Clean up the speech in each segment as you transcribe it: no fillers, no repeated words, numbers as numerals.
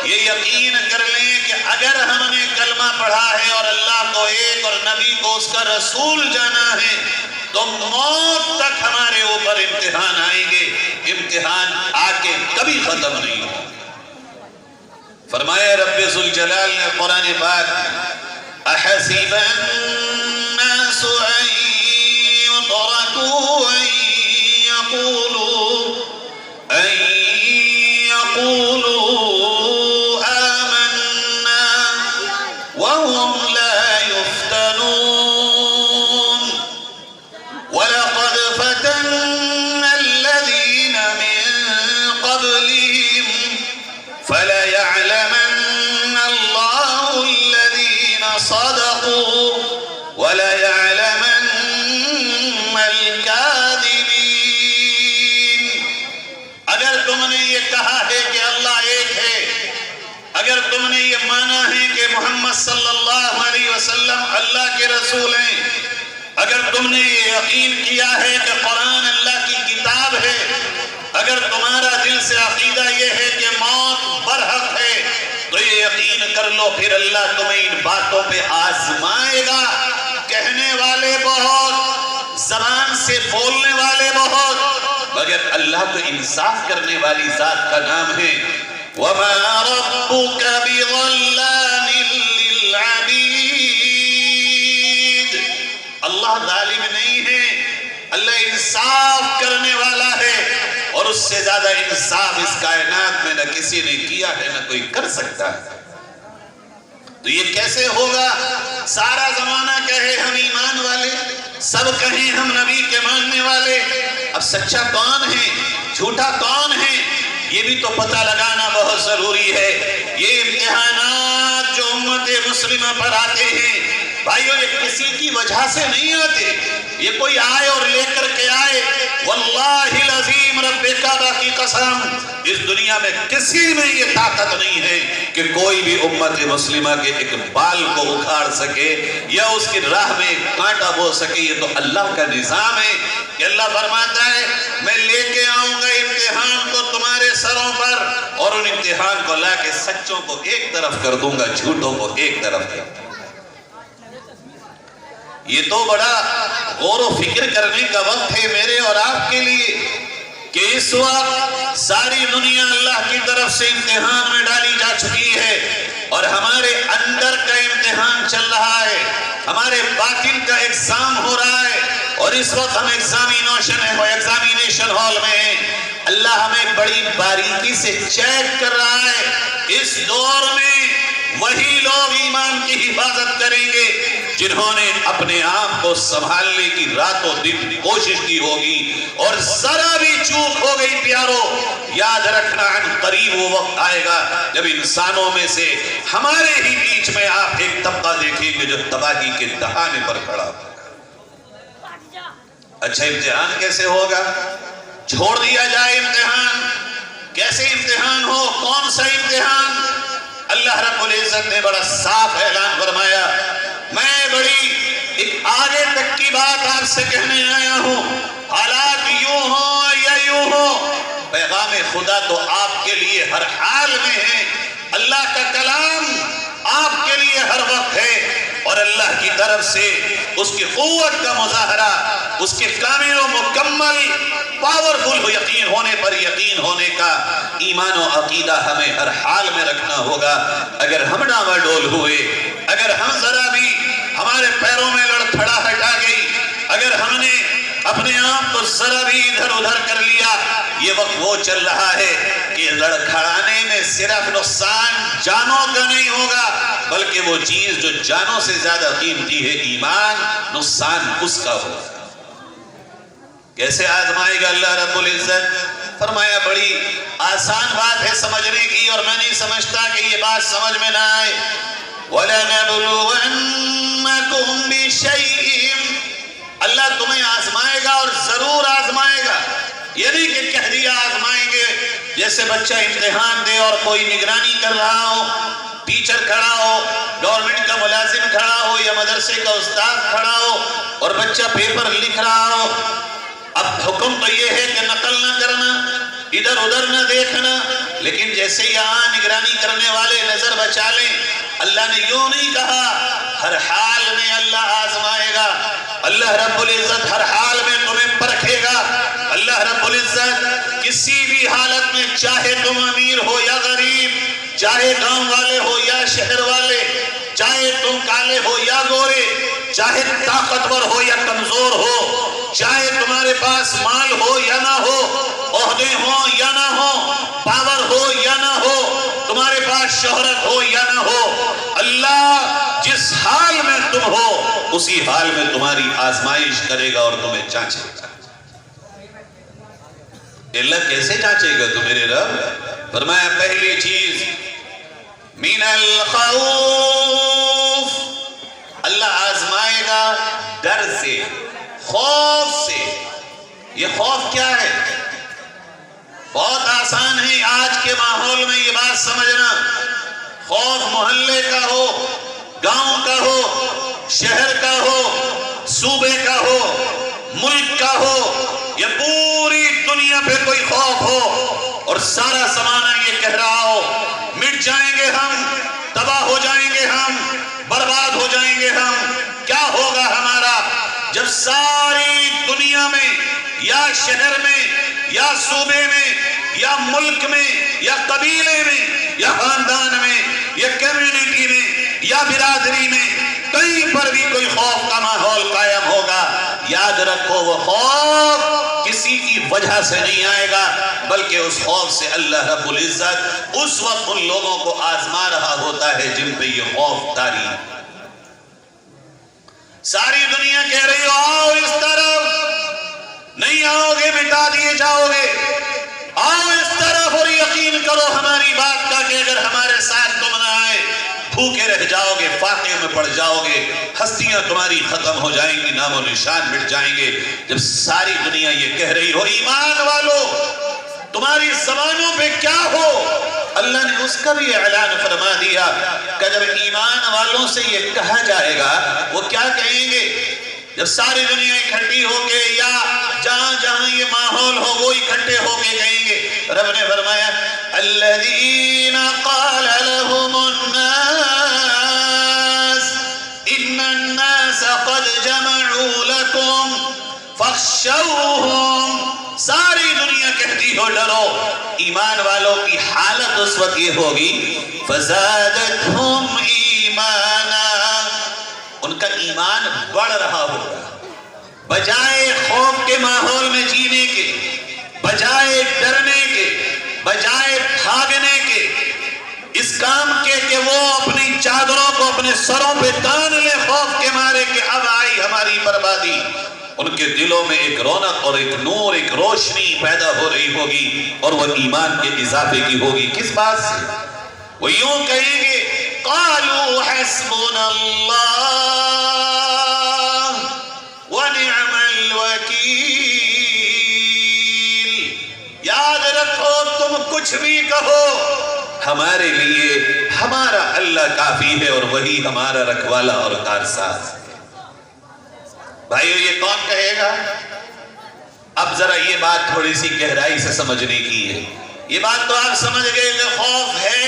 یہ یقین کر لیں کہ اگر ہم نے کلمہ پڑھا ہے اور اللہ کو ایک اور نبی کو اس کا رسول جانا ہے تو موت تک ہمارے اوپر امتحان آئیں گے، امتحان آ کے کبھی ختم نہیں ہو۔ فرمایا رب ذوالجلال نے قرآن پاک احسب الناس ان يتركوا ان يقولوا آمنا وهم لا يفتنون ولقد فتنا الذين من قبلهم فليعلمن الله الذين صدقوا وليعلمن الكاذبين۔ اگر تم نے یہ کہا ہے کہ اللہ ایک ہے، اگر تم نے یہ مانا ہے کہ محمد صلی اللہ علیہ وسلم اللہ کے رسول ہیں، اگر تم نے یہ یقین کیا ہے کہ قرآن اللہ کی کتاب ہے، اگر تمہارا دل سے عقیدہ یہ ہے کہ موت برحق ہے، تو یہ یقین کر لو پھر اللہ تمہیں ان باتوں پہ آزمائے گا۔ کہنے والے بہت، زبان سے بولنے والے بہت، مگر اللہ تو انصاف کرنے والی ذات کا نام ہے۔ وَمَا رَبُّكَ بِظَلَّامٍ لِّلْعَبِيدِ۔ اللہ ظالم نہیں ہے، اللہ انصاف کرنے والا ہے، اور اس سے زیادہ انصاف اس کائنات میں نہ کسی نے کیا ہے نہ کوئی کر سکتا ہے۔ تو یہ کیسے ہوگا؟ سارا زمانہ کہے ہم ایمان والے، سب کہیں ہم نبی کے ماننے والے، اب سچا کون ہے جھوٹا کون ہے یہ بھی تو پتہ لگانا بہت ضروری ہے۔ یہ امتحانات جو امت مسلمہ پر آتے ہیں بھائیو، یہ کسی کی وجہ سے نہیں آتے، یہ کوئی آئے اور لے کر کے آئے۔ واللہ العظیم رب کعبہ کی قسم، اس دنیا میں کسی میں یہ طاقت نہیں ہے کہ کوئی بھی امت مسلمہ کے ایک بال کو اکھاڑ سکے یا اس کی راہ میں ایک کانٹا بو سکے۔ یہ تو اللہ کا نظام ہے کہ اللہ فرماتا ہے میں لے کے آؤں گا امتحان کو تمہارے سروں پر، اور ان امتحان کو لا کے سچوں کو ایک طرف کر دوں گا، جھوٹوں کو ایک طرف کر دوں گا۔ یہ تو بڑا غور و فکر کرنے کا وقت ہے میرے اور آپ کے لیے کہ اس وقت ساری دنیا اللہ کی طرف سے امتحان میں ڈالی جا چکی ہے، اور ہمارے اندر کا امتحان چل رہا ہے، ہمارے باطن کا ایگزام ہو رہا ہے، اور اس وقت ہم ایگزامینیشن ہال میں ہیں۔ اللہ ہمیں بڑی باریکی سے چیک کر رہا ہے۔ اس دور میں وہی لوگ ایمان کی حفاظت کریں گے جنہوں نے اپنے آپ کو سنبھالنے کی راتوں دن کوشش کی ہوگی، اور ذرا بھی چوک ہو گئی پیارو، یاد رکھنا عن قریب وہ وقت آئے گا جب انسانوں میں سے ہمارے ہی بیچ میں آپ ایک طبقہ دیکھیں گے جو تباہی کے دہانے پر کھڑا ہوگا۔ اچھا امتحان کیسے ہوگا؟ چھوڑ دیا جائے امتحان، کیسے امتحان ہو؟ کون سا امتحان؟ اللہ رب العزت نے بڑا صاف اعلان فرمایا۔ میں بڑی ایک آگے تک کی بات آپ سے کہنے آیا ہوں، حالات یوں ہو یا یوں ہو، پیغام خدا تو آپ کے لیے ہر حال میں ہے، اللہ کا کلام آپ کے لیے ہر وقت ہے، اور اللہ کی طرف سے اس کی قوت کا مظاہرہ، اس کے کامل و مکمل پاورفل یقین ہونے پر یقین ہونے کا ایمان و عقیدہ ہمیں ہر حال میں رکھنا ہوگا۔ اگر ہم ڈاواڈول ہوئے، اگر ہم ذرا بھی ہمارے پیروں میں لڑکھڑاہٹ آ گئی، اگر ہم نے اپنے آپ کو ذرا بھی ادھر ادھر کر لیا، یہ وقت وہ چل رہا ہے کہ لڑکھڑانے میں صرف نقصان جانوں کا نہیں ہوگا، بلکہ وہ چیز جو جانوں سے زیادہ قیمتی ہے ایمان، نقصان اس کا ہوگا۔ کیسے آزمائے گا اللہ رب العزت؟ فرمایا بڑی آسان بات ہے سمجھنے کی، اور میں نہیں سمجھتا کہ یہ بات سمجھ میں نہ آئے۔ وَلَنَبْلُوَنَّكُمْ بِشَيْءٍ، اللہ تمہیں آزمائے گا اور ضرور آزمائے گا۔ یہ نہیں کہ کہہ دیا آزمائیں گے، جیسے بچہ امتحان دے اور کوئی نگرانی کر رہا ہو، ٹیچر کھڑا ہو، گورنمنٹ کا ملازم کھڑا ہو یا مدرسے کا استاد کھڑا ہو اور بچہ پیپر لکھ رہا ہو۔ اب حکم تو یہ ہے کہ نقل نہ کرنا، ادھر ادھر نہ دیکھنا، لیکن جیسے یہاں نگرانی کرنے والے نظر بچا لیں، اللہ نے یوں نہیں کہا ہر حال میں اللہ آزمائے گا، اللہ رب العزت ہر حال میں تمہیں پرکھے گا۔ اللہ رب العزت کسی بھی حالت میں، چاہے تم امیر ہو یا غریب، چاہے گاؤں والے ہو یا شہر والے، چاہے تم کالے ہو یا گورے، چاہے طاقتور ہو یا کمزور ہو، چاہے تمہارے پاس مال ہو یا نہ ہو، عہدے ہوں یا نہ ہو، پاور ہو یا نہ ہو، تمہارے پاس شہرت ہو یا نہ ہو، اللہ جس حال میں تم ہو اسی حال میں تمہاری آزمائش کرے گا اور تمہیں جانچے گا۔ اللہ کیسے جانچے گا تو میرے رب؟ فرمایا پہلی چیز من الخوف، اللہ آزمائے گا ڈر سے، خوف سے۔ یہ خوف کیا ہے؟ بہت آسان ہے آج کے ماحول میں یہ بات سمجھنا۔ خوف محلے کا ہو، گاؤں کا ہو، شہر کا ہو، صوبے کا ہو، ملک کا ہو، یا پوری دنیا پہ کوئی خوف ہو اور سارا زمانہ یہ کہہ رہا ہو مٹ جائیں گے ہم، تباہ ہو جائیں گے ہم، برباد ہو جائیں گے ہم، کیا ہوگا ہمارا؟ جب ساری دنیا میں یا شہر میں یا صوبے میں یا ملک میں یا قبیلے میں یا خاندان میں یا کمیونٹی میں یا برادری میں کہیں پر بھی کوئی خوف کا ماحول قائم ہوگا، یاد رکھو وہ خوف کسی کی وجہ سے نہیں آئے گا، بلکہ اس خوف سے اللہ رب العزت اس وقت ان لوگوں کو آزما رہا ہوتا ہے جن پہ یہ خوف طاری۔ ساری دنیا کہہ رہی ہو آؤ اس طرف، نہیں آؤ گے مٹا دیے جاؤ گے، آؤ اس طرف اور یقین کرو ہماری بات کا کہ اگر ہمارے ساتھ تم نہ آئے بھوکے رہ جاؤ گے، فاقے میں پڑ جاؤ گے، ہستیاں تمہاری ختم ہو جائیں گی، نام و نشان مٹ جائیں گے۔ جب ساری دنیا یہ کہہ رہی ہو ایمان والو تمہاری زبانوں پہ کیا ہو، اللہ نے اس کا بھی اعلان فرما دیا کہ جب ایمان والوں سے یہ کہا جائے گا وہ کیا کہیں گے؟ جب ساری دنیا اکٹھی ہو کے یا جہاں جہاں یہ ماحول ہو وہ اکٹھے ہو کے کہیں گے، رب نے فرمایا الذین قال لهم الناس ان الناس قد جمعوا لكم فاخشوهم، ساری دنیا کہتی ہو ڈرو، ایمان والوں کی حالت اس وقت یہ ہوگی فزادتهم ایمانا، ان کا ایمان بڑھ رہا ہوگا، بجائے خوف کے ماحول میں جینے کے، بجائے ڈرنے کے، بجائے بھاگنے کے، اس کام کے کہ وہ اپنی چادروں کو اپنے سروں پہ تان لے خوف کے مارے کہ اب آئی ہماری بربادی، ان کے دلوں میں ایک رونق اور ایک نور، ایک روشنی پیدا ہو رہی ہوگی اور وہ ایمان کے اضافے کی ہوگی۔ کس بات سے؟ وہ یوں کہیں گے قالوا حسبنا اللہ ونعم الوکیل، یاد رکھو تم کچھ بھی کہو ہمارے لیے ہمارا اللہ کافی ہے اور وہی ہمارا رکھوالا اور کارساز۔ بھائیو یہ کون کہے گا؟ اب ذرا یہ بات تھوڑی سی گہرائی سے سمجھنے کی ہے۔ یہ بات تو آپ سمجھ گئے کہ خوف ہے،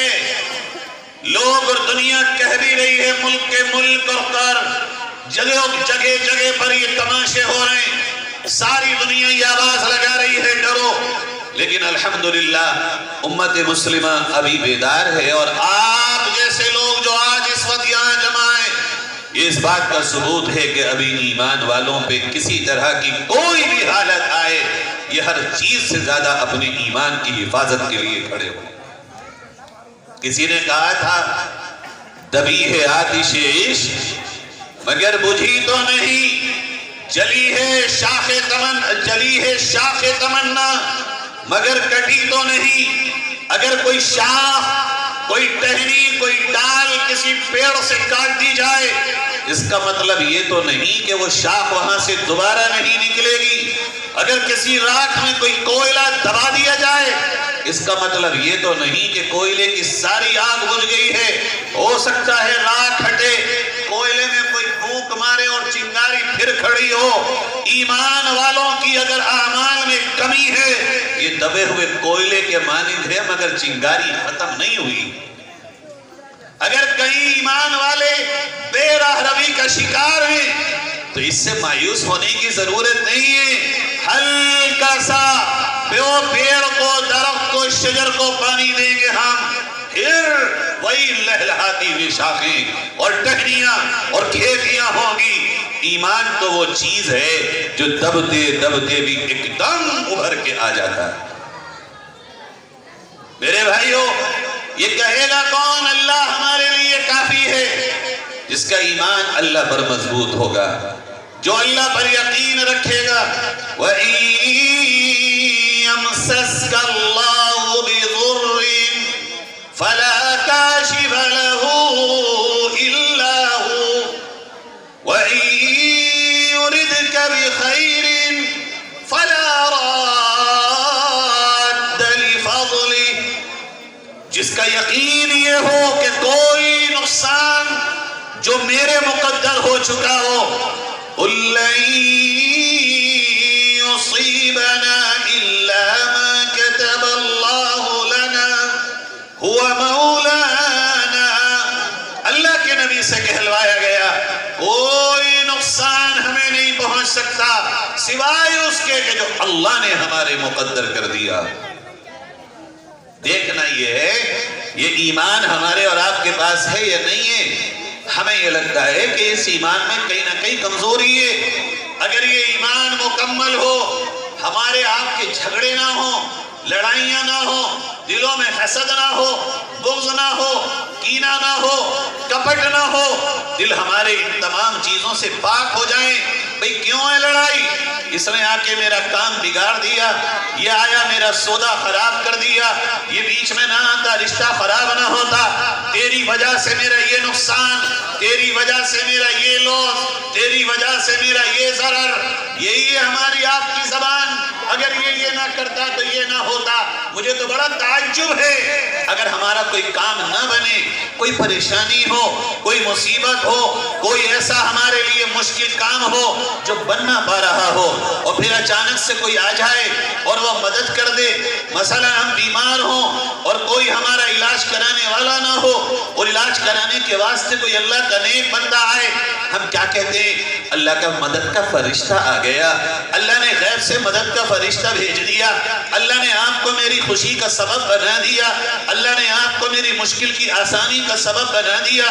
لوگ اور دنیا کہہ بھی رہی ہے، ملک کے ملک اور جگہ جگہ پر یہ تماشے ہو رہے ہیں، ساری دنیا یہ آواز لگا رہی ہے ڈرو، لیکن الحمدللہ امت مسلمہ ابھی بیدار ہے، اور آپ جیسے لوگ جو آج اس وقت یہاں جمع ہیں، یہ اس بات کا ثبوت ہے کہ ابھی ایمان والوں پہ کسی طرح کی کوئی بھی حالت آئے یہ ہر چیز سے زیادہ اپنے ایمان کی حفاظت کے لیے کھڑے ہو۔ کسی نے کہا تھا دبی ہے آتش عشق مگر بجھی تو نہیں، جلی ہے شاخ تمنا مگر کٹی تو نہیں۔ اگر کوئی شاخ، کوئی ٹہنی، کوئی ڈال کسی پیڑ سے کاٹ دی جائے، اس کا مطلب یہ تو نہیں کہ وہ شاخ وہاں سے دوبارہ نہیں نکلے گی۔ اگر کسی راکھ میں کوئی کوئلہ دبا دیا جائے، اس کا مطلب یہ تو نہیں کہ کوئلے کی ساری آگ بجھ گئی ہے، ہو سکتا ہے راکھ ہٹے، کوئلے میں کوئی پھونک مار مارے اور چنگاری پھر کھڑی ہو. ایمان والوں کی اگر اعمال میں کمی ہے یہ دبے ہوئے کوئلے کے مانند ہے مگر چنگاری ختم نہیں ہوئی. اگر کہیں ایمان والے بے راہ روی کا شکار ہیں تو اس سے مایوس ہونے کی ضرورت نہیں ہے. ہلکا سا پیڑ کو، درخت کو، شجر کو پانی دیں گے ہم، پھر وہی لہلہاتی ہوئی شاخیں اور ٹہنیاں اور کھیتیاں ہوں گی. ایمان تو وہ چیز ہے جو دبتے دبتے بھی ایک دم ابھر کے آ جاتا ہے. میرے بھائیو، یہ کہے گا کون؟ اللہ ہمارے لیے کافی ہے. جس کا ایمان اللہ پر مضبوط ہوگا، جو اللہ پر یقین رکھے گا. وَإِن يَمْسَسْكَ اللَّهُ بِضُرٍّ فَلَا كَاشِفَ لَهُ إِلَّا هُوَ وَإِن يُرِدْكَ بِخَيْرٍ فَلَا رَادَّ لِفَضْلِهِ. جس کا یقین یہ ہو کہ کوئی نقصان جو میرے مقدر ہو چکا ہو، لَن يُصِيبَنَا إِلَّا مَا كَتَبَ اللَّهُ لَنَا هُوَ مَوْلَانَا. اللہ کے نبی سے کہلوایا گیا کوئی نقصان ہمیں نہیں پہنچ سکتا سوائے اس کے کہ جو اللہ نے ہمارے مقدر کر دیا. دیکھنا یہ ہے یہ ایمان ہمارے اور آپ کے پاس ہے یا نہیں ہے. ہمیں یہ لگتا ہے کہ اس ایمان میں کہیں نہ کہیں کمزوری ہے. اگر یہ ایمان مکمل ہو، ہمارے آپ کے جھگڑے نہ ہو، لڑائیاں نہ ہو، دلوں میں حسد نہ ہو، بغض نہ ہو، کینہ نہ ہو، کپٹ نہ ہو، دل ہمارے ان تمام چیزوں سے پاک ہو جائیں. بھئی کیوں ہے لڑائی؟ اس نے آ کے میرا کام بگاڑ دیا، یہ آیا میرا سودا خراب کر دیا، یہ بیچ میں نہ آتا رشتہ خراب نہ ہوتا، تیری وجہ سے میرا یہ نقصان، تیری وجہ سے میرا یہ لوس، تیری وجہ سے میرا یہ ضرر. یہی ہے ہماری آپ کی زبان. اگر یہ نہ کرتا تو یہ نہ ہوتا. مجھے تو بڑا تعجب ہے اگر ہمارا کوئی کام نہ بنے، کوئی پریشانی ہو، کوئی مصیبت ہو، کوئی ایسا ہمارے لیے مشکل کام ہو جو بن نہ پا رہا ہو، اور پھر اچانک سے کوئی آ جائے اور وہ مدد کر دے. مثلا ہم بیمار ہوں اور کوئی ہمارا علاج کرانے والا نہ ہو، اور علاج کرانے کے واسطے کوئی اللہ کا نیک بندہ آئے، ہم کیا کہتے ہیں؟ اللہ کا مدد کا فرشتہ آ گیا، اللہ نے غیب سے مدد کا فرشتہ بھیج دیا، اللہ نے آپ کو میری خوشی کا سبب بنا دیا، اللہ نے آپ کو میری مشکل کی آسانی کا سبب بنا دیا،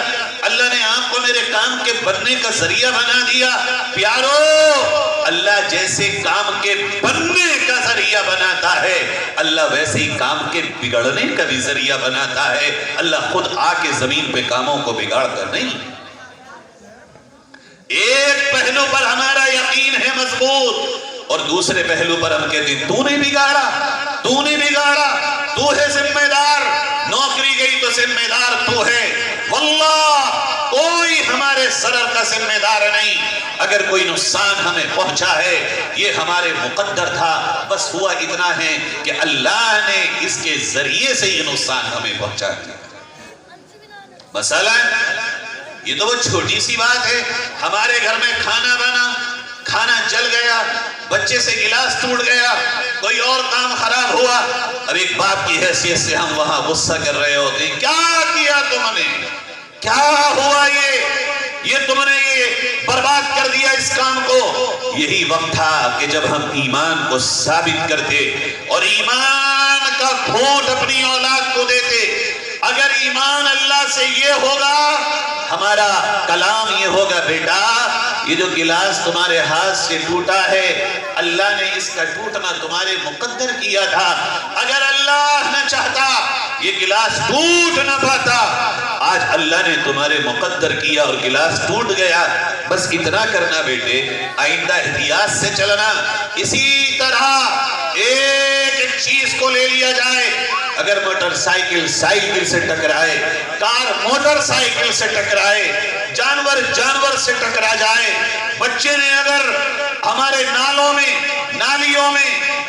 اللہ نے آپ کو میرے کام کے بننے کا ذریعہ بنا دیا. پیارو، اللہ جیسے کام کے بننے کا ذریعہ بناتا ہے، اللہ ویسے ہی کام کے بگڑنے کا بھی ذریعہ بناتا ہے. اللہ خود آ کے زمین پہ کاموں کو بگاڑ کر نہیں. ایک پہلو پر ہمارا یقین ہے مضبوط، اور دوسرے پہلو پر ہم کہتے ہیں تو نے بگاڑا، تو نے بگاڑا، تو ہے ذمہ دار. نوکری گئی تو ذمہ دار تو ہے. واللہ کوئی ہمارے ضرر کا ذمہ دار نہیں. اگر کوئی نقصان ہمیں پہنچا ہے یہ ہمارے مقدر تھا، بس ہوا اتنا ہے کہ اللہ نے اس کے ذریعے سے یہ نقصان ہمیں پہنچا دیا. مثلا یہ تو بہت چھوٹی سی بات ہے. ہمارے گھر میں کھانا بنا، کھانا جل گیا، بچے سے گلاس ٹوٹ گیا، کوئی اور کام خراب ہوا. اب ایک باپ کی حیثیت سے ہم وہاں غصہ کر رہے ہوتے ہیں، کیا کیا تم نے؟ کیا ہوا یہ تم نے یہ برباد کر دیا اس کام کو. یہی وقت تھا کہ جب ہم ایمان کو ثابت کرتے اور ایمان کا گھونٹ اپنی اولاد کو دیتے. اگر ایمان اللہ سے یہ ہوگا، ہمارا کلام یہ ہوگا، بیٹا یہ جو گلاس تمہارے ہاتھ سے ٹوٹا ہے اللہ نے اس کا ٹوٹنا تمہارے مقدر کیا تھا. اگر اللہ نہ چاہتا یہ گلاس ٹوٹ نہ پاتا. آج اللہ نے تمہارے مقدر کیا اور گلاس ٹوٹ گیا. بس اتنا کرنا بیٹے، آئندہ احتیاط سے چلنا. اسی طرح ایک چیز کو لے لیا جائے، اگر موٹر سائیکل سائیکل سے ٹکرائے، کار موٹر سائیکل سے ٹکرائے، جانور جانور سے ٹکرا جائے، بچے نے اگر ہمارے نالوں میں نالیوں میں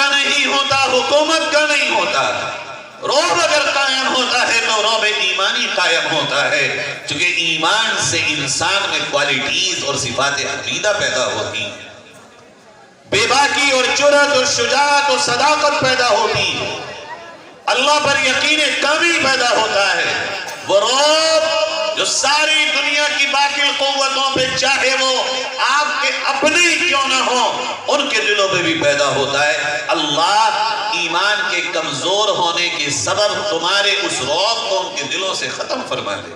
کا نہیں ہوتا، حکومت کا نہیں ہوتا. رعب اگر قائم ہوتا ہے تو رعب ایمانی قائم ہوتا ہے، چونکہ ایمان سے انسان میں کوالٹیز اور صفات حمیدہ پیدا ہوتی ہیں، بے باکی اور جرأت اور شجاعت اور صداقت پیدا ہوتی ہے، اللہ پر یقین کامل پیدا ہوتا ہے. وہ رعب جو ساری دنیا کی باقی قوتوں پہ چاہے وہ آپ کے اپنے ہی کیوں نہ ہو ان کے دلوں پہ بھی پیدا ہوتا ہے. اللہ ایمان کے کمزور ہونے کے سبب تمہارے اس رعب کو ان کے دلوں سے ختم فرما دے.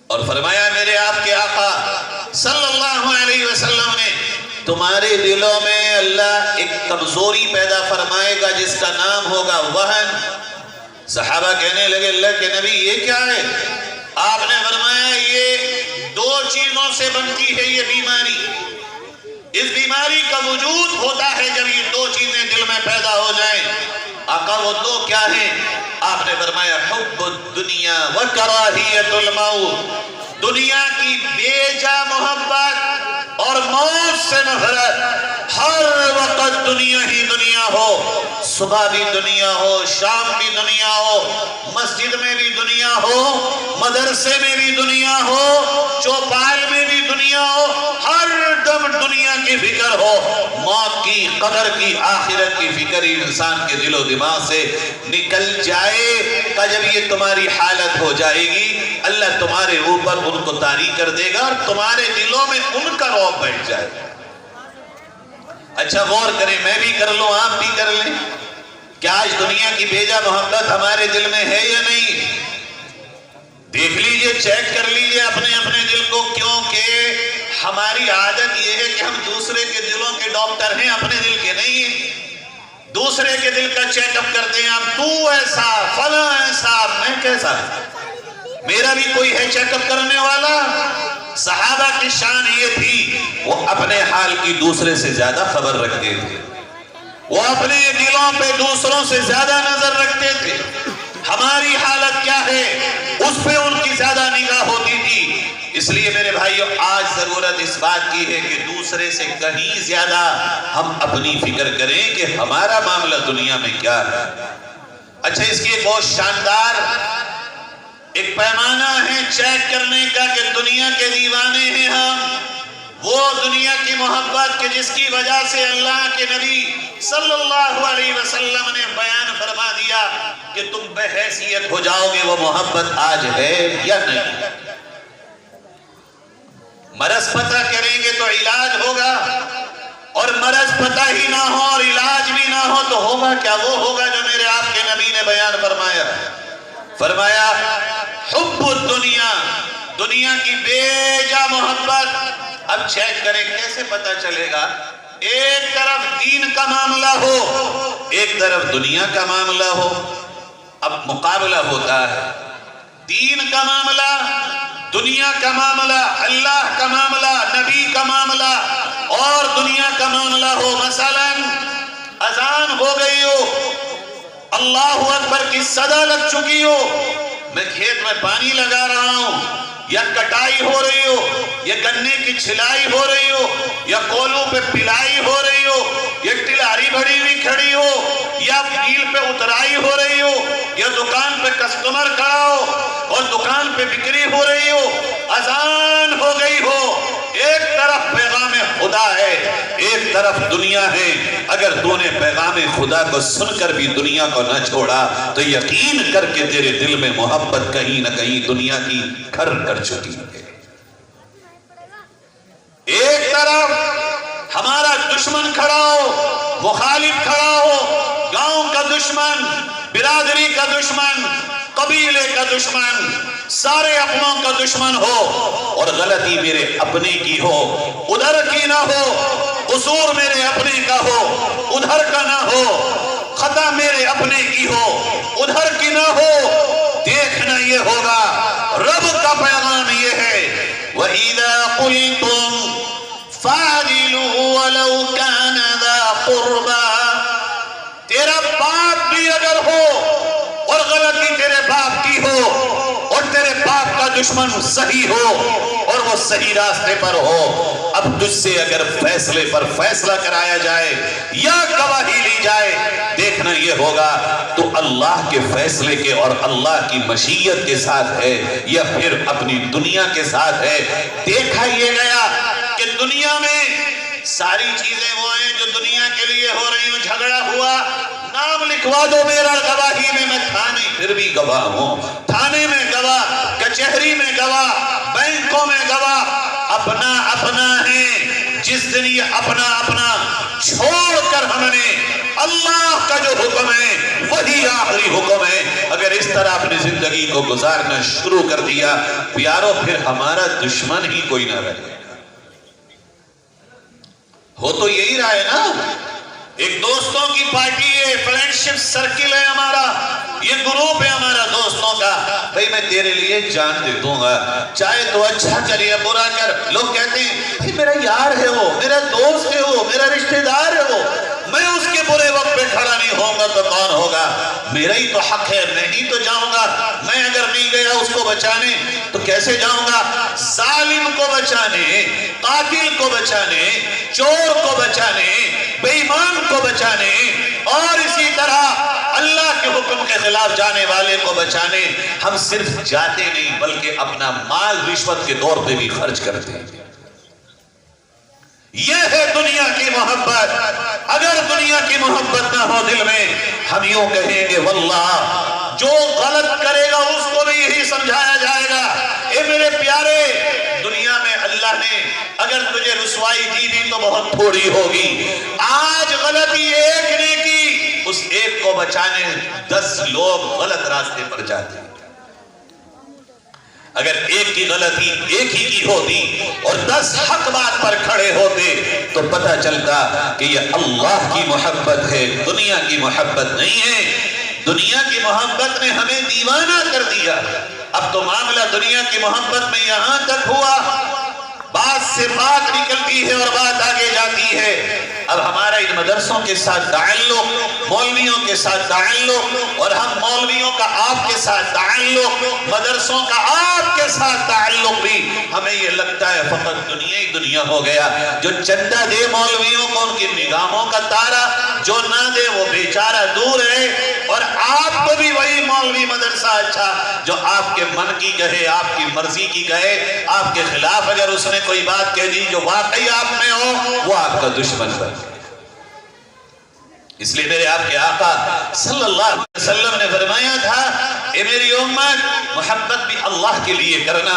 اور فرمایا میرے آپ کے آقا صلی اللہ علیہ وسلم نے تمہارے دلوں میں اللہ ایک کمزوری پیدا فرمائے گا جس کا نام ہوگا وہن. صحابہ کہنے لگے اللہ کے نبی یہ کیا ہے؟ آپ نے فرمایا یہ دو چیزوں سے بنتی ہے یہ بیماری. اس بیماری کا وجود ہوتا ہے جب یہ دو چیزیں دل میں پیدا ہو جائیں. آقا وہ دو کیا ہیں؟ آپ نے فرمایا حب الدنیا و کراہیت الموت، دنیا کی بے جا محبت اور موت سے نفرت. ہر وقت دنیا ہی دنیا ہو، صبح بھی دنیا ہو، شام بھی دنیا ہو، مسجد میں بھی دنیا ہو، مدرسے میں بھی دنیا ہو، چوپال میں بھی دنیا ہو، ہر دم دنیا کی فکر ہو. موت کی، قبر کی، آخرت کی فکر ہی انسان کے دل و دماغ سے نکل جائے. جب یہ تمہاری حالت ہو جائے گی اللہ تمہارے اوپر ان کو طاری کر دے گا اور تمہارے دلوں میں ان کا رعب بیٹھ جائے گا. اچھا غور کریں، میں بھی کر لوں آپ بھی کر لیں، کیا آج دنیا کی بیجا محبت ہمارے دل میں ہے یا نہیں؟ دیکھ لیجئے، چیک کر لیجئے اپنے اپنے دل کو، کیونکہ ہماری عادت یہ ہے کہ ہم دوسرے کے دلوں کے ڈاکٹر ہیں، اپنے دل کے نہیں ہیں. دوسرے کے دل کا چیک اپ کرتے ہیں ہم، تو ایسا، فلاں ایسا، میں کیسا؟ میرا بھی کوئی ہے چیک اپ کرنے والا؟ صحابہ کی شان یہ تھی وہ اپنے حال کی دوسرے سے زیادہ خبر رکھتے تھے، وہ اپنے دلوں پہ دوسروں سے زیادہ نظر رکھتے تھے. ہماری حالت کیا ہے اس پہ ان کی زیادہ نگاہ ہوتی تھی. اس لیے میرے بھائیو آج ضرورت اس بات کی ہے کہ دوسرے سے کہیں زیادہ ہم اپنی فکر کریں کہ ہمارا معاملہ دنیا میں کیا ہے. اچھا اس کی ایک بہت شاندار ایک پیمانہ ہے چیک کرنے کا کہ دنیا کے دیوانے ہیں ہم. وہ دنیا کی محبت کہ جس کی وجہ سے اللہ کے نبی صلی اللہ علیہ وسلم نے بیان فرما دیا کہ تم بحیثیت ہو جاؤ گے، وہ محبت آج ہے یا نہیں؟ مرض پتہ کریں گے تو علاج ہوگا، اور مرض پتہ ہی نہ ہو اور علاج بھی نہ ہو تو ہوگا کیا؟ وہ ہوگا جو میرے آپ کے نبی نے بیان فرمایا. فرمایا حب الدنیا، دنیا کی بے جا محبت. اب چیک کریں کیسے پتہ چلے گا؟ ایک طرف دین کا معاملہ ہو، ایک طرف دنیا کا معاملہ ہو. اب مقابلہ ہوتا ہے، دین کا معاملہ، دنیا کا معاملہ، اللہ کا معاملہ، نبی کا معاملہ اور دنیا کا معاملہ ہو. مثلا اذان ہو گئی ہو، اللہ اکبر کی صدا لگ چکی ہو، میں کھیت میں پانی لگا رہا ہوں، یا کٹائی ہو رہی ہو، یا گنے کی چھلائی ہو رہی ہو، یا کولوں پہ پلائی ہو رہی ہو، یا ٹلاری بڑی ہوئی کھڑی ہو، یا پیل پہ اترائی ہو رہی ہو، یا دکان پہ کسٹمر کھڑا ہو اور دکان پہ بکری ہو رہی ہو، اذان ہو گئی ہو، ایک طرف پیغام خدا ہے، ایک طرف دنیا ہے. اگر تو نے پیغام خدا کو سن کر بھی دنیا کو نہ چھوڑا تو یقین کر کے تیرے دل میں محبت کہیں نہ کہیں دنیا کی گھر کر چکی ہے. ایک طرف ہمارا دشمن کھڑا ہو، مخالف کھڑا ہو، گاؤں کا دشمن، برادری کا دشمن، قبیلے کا دشمن، سارے اپنوں کا دشمن ہو اور غلطی میرے اپنے کی ہو، ادھر کی نہ ہو، قصور میرے اپنے کا ہو، ادھر کا نہ ہو، خطا میرے اپنے کی ہو، ادھر کی نہ ہو. دیکھنا یہ ہوگا رب کا پیغام یہ ہے وَإِذَا قُلْتُمْ فَعْدِلُوا وَلَوْ كَانَ ذَا قُرْبَى. تیرا باپ بھی اگر ہو اور غلطی تیرے باپ کی ہو اور تیرے باپ کا دشمن صحیح ہو اور وہ صحیح راستے پر ہو، اب تجھ سے اگر فیصلے پر فیصلہ کرایا جائے یا گواہی لی جائے، دیکھنا یہ ہوگا تو اللہ کے فیصلے کے اور اللہ کی مشیت کے ساتھ ہے یا پھر اپنی دنیا کے ساتھ ہے۔ دیکھا یہ گیا کہ دنیا میں ساری چیزیں وہ ہیں جو دنیا کے لیے ہو رہی ہوں۔ جھگڑا ہوا، نام لکھوا دو میرا گواہی میں تھانے پھر بھی گواہ ہوں، تھانے میں گواہ، کچہری میں گواہ، بینکوں میں گواہ، اپنا اپنا ہے۔ جس دن یہ اپنا اپنا چھوڑ کر ہم نے اللہ کا جو حکم ہے وہی آخری حکم ہے، اگر اس طرح اپنی زندگی کو گزارنا شروع کر دیا پیارو، پھر ہمارا دشمن ہی کوئی نہ رہے۔ ہو تو یہی رہا ہے نا، ایک دوستوں کی پارٹی ہے، فرینڈشپ سرکل ہے ہمارا، یہ گروپ ہے ہمارا دوستوں کا، بھئی میں تیرے لیے جان دے دوں گا، چاہے تو اچھا کر یا برا کر۔ لوگ کہتے ہیں بھئی میرا یار ہے وہ، میرا دوست ہے وہ، میرا رشتہ دار ہے وہ، میں اس کے برے وقت پہ کھڑا نہیں ہوں گا تو کون ہوگا؟ میرا ہی تو حق ہے، میں ہی تو جاؤں گا۔ میں اگر نہیں گیا اس کو بچانے تو کیسے جاؤں گا؟ ظالم کو بچانے، قاتل کو بچانے، چور کو بچانے، بے ایمان کو بچانے، اور اسی طرح اللہ کے حکم کے خلاف جانے والے کو بچانے ہم صرف جاتے نہیں بلکہ اپنا مال رشوت کے طور پہ بھی خرچ کرتے ہیں۔ یہ ہے دنیا کی محبت۔ اگر دنیا کی محبت نہ ہو دل میں، ہم یوں کہیں گے واللہ جو غلط کرے گا اس کو بھی یہی سمجھایا جائے گا، اے میرے پیارے، دنیا میں اللہ نے اگر تجھے رسوائی دی بھی تو بہت تھوڑی ہوگی۔ آج غلطی ایک نے کی، اس ایک کو بچانے 10 لوگ غلط راستے پر جاتے ہیں۔ اگر ایک کی غلطی ایک ہی کی ہوتی اور 10 حق بات پر کھڑے ہوتے تو پتہ چلتا کہ یہ اللہ کی محبت ہے، دنیا کی محبت نہیں ہے۔ دنیا کی محبت نے ہمیں دیوانہ کر دیا۔ اب تو معاملہ دنیا کی محبت میں یہاں تک ہوا، بات سے بات نکلتی ہے اور بات آگے جاتی ہے۔ اب ہمارا ان مدرسوں کے ساتھ تعلق، مولویوں کے ساتھ تعلق، اور ہم مولویوں کا آپ کے ساتھ تعلق، مدرسوں کا آپ کے ساتھ تعلق بھی ہمیں یہ لگتا ہے فقط دنیا ہی دنیا ہو گیا۔ جو چندہ دے مولویوں کو ان کی نگاہوں کا تارا، جو نہ دے وہ بیچارہ دور ہے، اور آپ کو بھی وہی مولوی مدرسہ اچھا جو آپ کے من کی کہے، آپ کی مرضی کی کہے، آپ کے خلاف اگر اس نے کوئی بات کہہ دی جو واقعی آپ میں ہو وہ آپ کا دشمن بن۔ اس لیے میرے آپ کے آقا صلی اللہ علیہ وسلم نے فرمایا تھا، اے میری امت، محبت بھی اللہ کے لیے کرنا،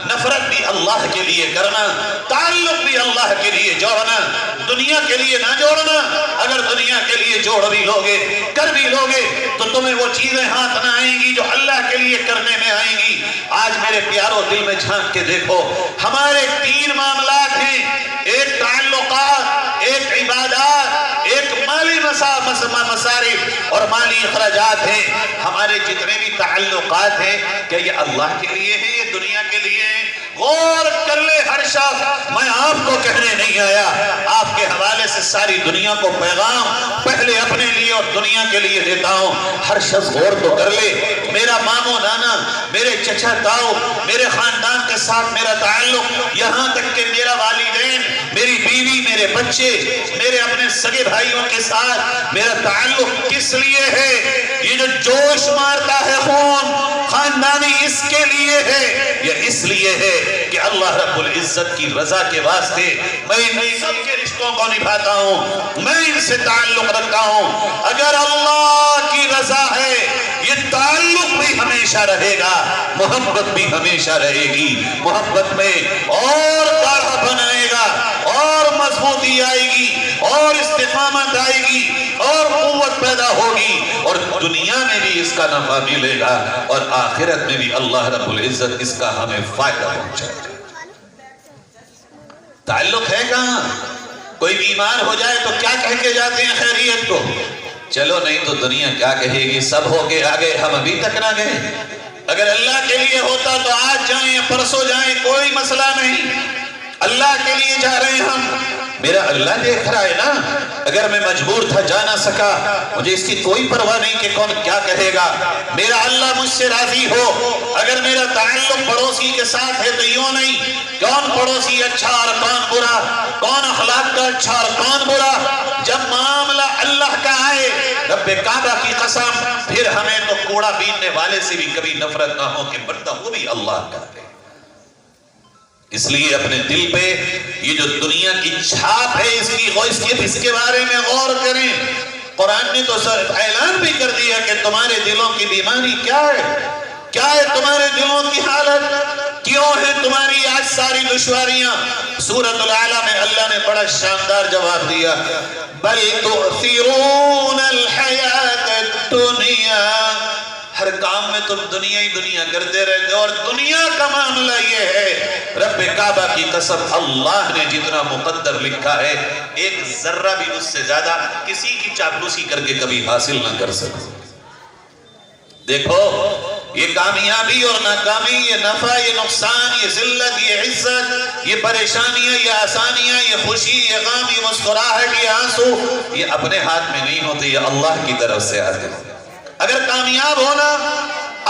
نفرت بھی اللہ کے لیے کرنا، تعلق بھی اللہ کے لیے جوڑنا، دنیا کے لیے نہ جوڑنا۔ اگر دنیا کے لیے جوڑ بھی لوگے، کر بھی لوگے تو تمہیں وہ چیزیں ہاتھ نہ آئیں گی جو اللہ کے لیے کرنے میں آئیں گی۔ آج میرے پیاروں دل میں جھانک کے دیکھو، ہمارے 3 معاملات ہیں، ایک تعلقات، ایک عبادات، ایک مالی مصارف اور مالی اخراجات ہیں۔ ہمارے جتنے بھی تعلقات ہیں کیا یہ اللہ کے لیے ہیں، یہ دنیا کے لیے ہیں؟ غور کر لے ہر شخص، میں آپ کو کہنے نہیں آیا، آپ کے حوالے سے ساری دنیا کو پیغام پہلے اپنے لیے اور دنیا کے لیے دیتا ہوں۔ ہر شخص غور تو کر لے، میرا مامو نانا، میرے چچا تاؤ، میرے خاندان کے ساتھ میرا تعلق، یہاں تک کہ میرا والدین، میری بیوی، میرے بچے، میرے اپنے سگے بھائیوں کے ساتھ میرا تعلق کس لیے ہے؟ یہ جو جوش مارتا ہے خون خاندانی اس کے لیے ہے یا اس لیے ہے کہ اللہ رب العزت کی رضا کے واسطے میں ان سب کے رشتوں کو نبھاتا ہوں، میں ان سے تعلق رکھتا ہوں۔ اگر اللہ کی رضا ہے یہ تعلق بھی ہمیشہ رہے گا، محبت بھی ہمیشہ رہے گی، محبت میں اور گاڑھا بنائے گا اور مضبوطی آئے گی اور استقامت آئے گی اور قوت پیدا ہوگی، اور دنیا میں بھی اس کا نفع ملے گا اور آخرت میں بھی اللہ رب العزت اس کا ہمیں فائدہ پہنچائے گا۔ تعلق ہے کہاں؟ کوئی بیمار ہو جائے تو کیا کہہ کے جاتے ہیں خیریت کو؟ چلو نہیں تو دنیا کیا کہے گی، سب ہو کے آگے، ہم ابھی تک نہ گئے۔ اگر اللہ کے لیے ہوتا تو آج جائیں پرسوں جائیں، کوئی مسئلہ نہیں۔ اللہ کے لیے جا رہے ہیں ہم، میرا اللہ دیکھ رہا ہے نا، اگر میں مجبور تھا جا نہ سکا، مجھے اس کی کوئی پرواہ نہیں کہ کون کیا کہے گا، میرا اللہ مجھ سے راضی ہو۔ اگر میرا تعلق پڑوسی کے ساتھ ہے تو یوں نہیں، کون پڑوسی اچھا اور کون برا، کون اخلاق کا اچھا اور کون برا، جب معاملہ اللہ کا آئے رب کعبہ کی قسم، پھر ہمیں تو کوڑا بیننے والے سے بھی کبھی نفرت نہ ہو کہ بندہ وہ بھی اللہ کا ہے۔ اس لیے اپنے دل پہ یہ جو دنیا کی چھاپ ہے اس کے بارے میں غور کریں۔ قرآن نے تو اعلان بھی کر دیا کہ تمہارے دلوں کی بیماری کیا ہے، کیا ہے تمہارے دلوں کی حالت، کیوں ہے تمہاری آج ساری دشواریاں۔ سورۃ الاعلیٰ میں اللہ نے بڑا شاندار جواب دیا، بل تؤثرون الحیات الدنیا، ہر کام میں تم دنیا ہی دنیا کرتے رہتے، اور دنیا کا معاملہ یہ ہے رب کعبہ کی قسم اللہ نے جتنا مقدر لکھا ہے ایک ذرہ بھی اس سے زیادہ کسی کی چاپلوسی کر کے کبھی حاصل نہ کر سکو۔ دیکھو یہ کامیابی اور ناکامی، یہ نفع، یہ نقصان، یہ ذلت، یہ عزت، یہ پریشانیاں، یہ آسانیاں، یہ خوشی، یہ غم، یہ مسکراہٹ، یہ آنسو، یہ اپنے ہاتھ میں نہیں ہوتے، یہ اللہ کی طرف سے آتے ہیں۔ اگر کامیاب ہونا